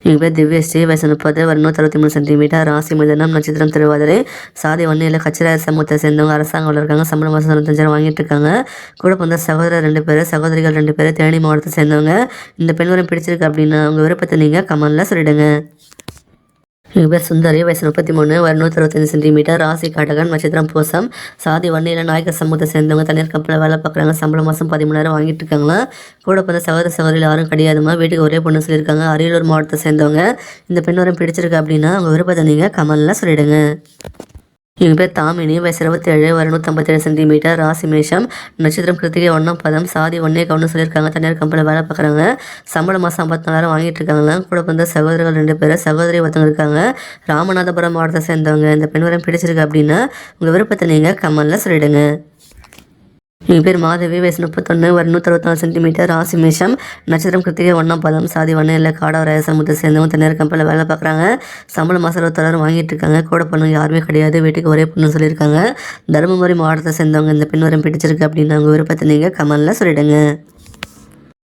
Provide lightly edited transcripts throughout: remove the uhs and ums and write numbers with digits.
எங்கள் பேர் திவ்யஸ்ரீ, வயசு 30, வயது 163 சென்டிமீட்டர், ராசி மிதுனம், நட்சத்திரம் திருவாதிரை, சாதி வன்னியில் கச்சிராய சமூகத்தை சேர்ந்தவங்க, அரசாங்கம் இருக்காங்க, சம்பளம் மாதம் 95,000 வாங்கிட்டு இருக்காங்க. கூட பிறந்த சகோதரர் 2 பேர், சகோதரிகள் 2 பேர், தேனி மாவட்டத்தை சேர்ந்தவங்க. இந்த பெண் வரம் பிடிச்சிருக்கு அப்படின்னா உங்கள் விருப்பத்தை நீங்கள் கமெண்ட்ல சொல்லிடுங்க. எங்கள் பேர் சுந்தரி, வயசு 33, வயது 165 சென்டிமீட்டர், ராசி காட்டகன், நட்சத்திரம் பூசம், சாதி வன்னியில் நாயக்கர் சமூகத்தை சேர்ந்தவங்க, தனியார் கம்பெனியில் வேலை பார்க்குறாங்க, சம்பளம் மாதம் 13,000 வாங்கிட்டு இருக்காங்களா. கூட பிறந்த சகோதரிகள் யாரும் கிடையாதுமா, வீட்டுக்கு ஒரே பொண்ணு சொல்லியிருக்காங்க, அரியலூர் மாவட்டத்தை சேர்ந்தவங்க. இந்த பெண் வரம் பிடிச்சிருக்கு அப்படின்னா உங்கள் விருப்பத்தை நீங்கள் கமெண்ட்ல சொல்லிடுங்க. எங்கள் பேர் தாமினி, வயசு 27, வயது 157 சென்டிமீட்டர், ராசி மேஷம், நட்சத்திரம் கிருத்திகை, ஒன்றாம் பதம், சாதி ஒன்னே கவுன்னு சொல்லியிருக்காங்க, தனியார் கம்பெனியில் வேலை பார்க்குறாங்க, சம்பளம் மாதம் 54,000 வாங்கிட்டு இருக்காங்களா. கூட பிறந்த சகோதரர்கள் 2 பேர், சகோதரி ஒருத்தவங்க இருக்காங்க, ராமநாதபுரம் மாவட்டத்தை சேர்ந்தவங்க. இந்த பெண் வரம் பிடிச்சிருக்கு அப்படின்னா உங்கள் விருப்பத்தை நீங்கள் கமெண்ட்ல சொல்லிடுங்க. எங்கள் பேர் மாதவி, வயசு 31, வயது 164 சென்டிமீட்டர், ராசி மேஷம், நட்சத்திரம் கிருத்திகை, ஒன்றாம் பதம், சாதி வன்னியில் காடவராய சமூகத்தை சேர்ந்தவங்க, தனியார் கம்பெனியில் வேலை பார்க்குறாங்க, சம்பளம் மாதம் 26,000 வாங்கிட்டு இருக்காங்க. கூட பொண்ணு யாருமே கிடையாது, வீட்டுக்கு ஒரே பொண்ணு சொல்லியிருக்காங்க, தருமபுரி மாவட்டத்தை சேர்ந்தவங்க. இந்த பெண் வரம் பிடிச்சிருக்கு அப்படின்னா உங்கள் விருப்பத்தை நீங்கள் கமெண்ட்ல சொல்லிடுங்க.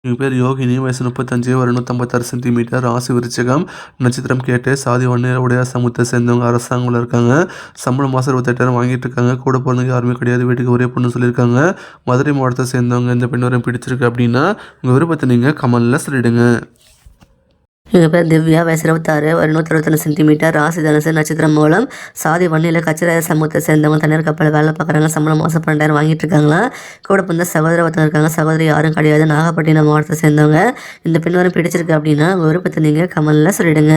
எங்கள் பேர் யோகினி, வயசு 35, வயது 156 சென்டிமீட்டர், ராசி விருச்சிகம், நட்சத்திரம் கேட்டு, சாதி வன்னியர் உடையார் சமூகத்தை சேர்ந்தவங்க, அரசாங்கத்தில் இருக்காங்க, சம்பளம் மாதம் 28,000 வாங்கிட்டு இருக்காங்க. கூட பிறந்தவங்க யாருமே கிடையாது, வீட்டுக்கு ஒரே பொண்ணு சொல்லியிருக்காங்க, மதுரை மாவட்டத்தை சேர்ந்தவங்க. இந்த பெண் வரம் பிடிச்சிருக்கு அப்படின்னா உங்கள் விருப்பத்தை நீங்கள் கமெண்ட்ல சொல்லிடுங்க. எங்கள் பேர் திவ்யா, வயசு 26, வயது 161 சென்டிமீட்டர், ராசி தனுசு, நட்சத்திரம் மூலம், சாதி வன்னியில் கச்சிராய சமூகத்தை சேர்ந்தவங்க, தனியார் கப்பலில் வேலை பார்க்குறாங்க, சம்பளம் மாதம் 12,000 வாங்கிட்டு இருக்காங்களா. கூட பிறந்த சகோதர ஒருத்தவங்க இருக்காங்க, சகோதரி யாரும் கிடையாது, நாகப்பட்டினம் மாவட்டத்தை சேர்ந்தவங்க. இந்த பெண் வரம் பிடிச்சிருக்கு அப்படின்னா உங்கள் விருப்பத்தை நீங்கள் கமெண்ட்ல சொல்லிடுங்க.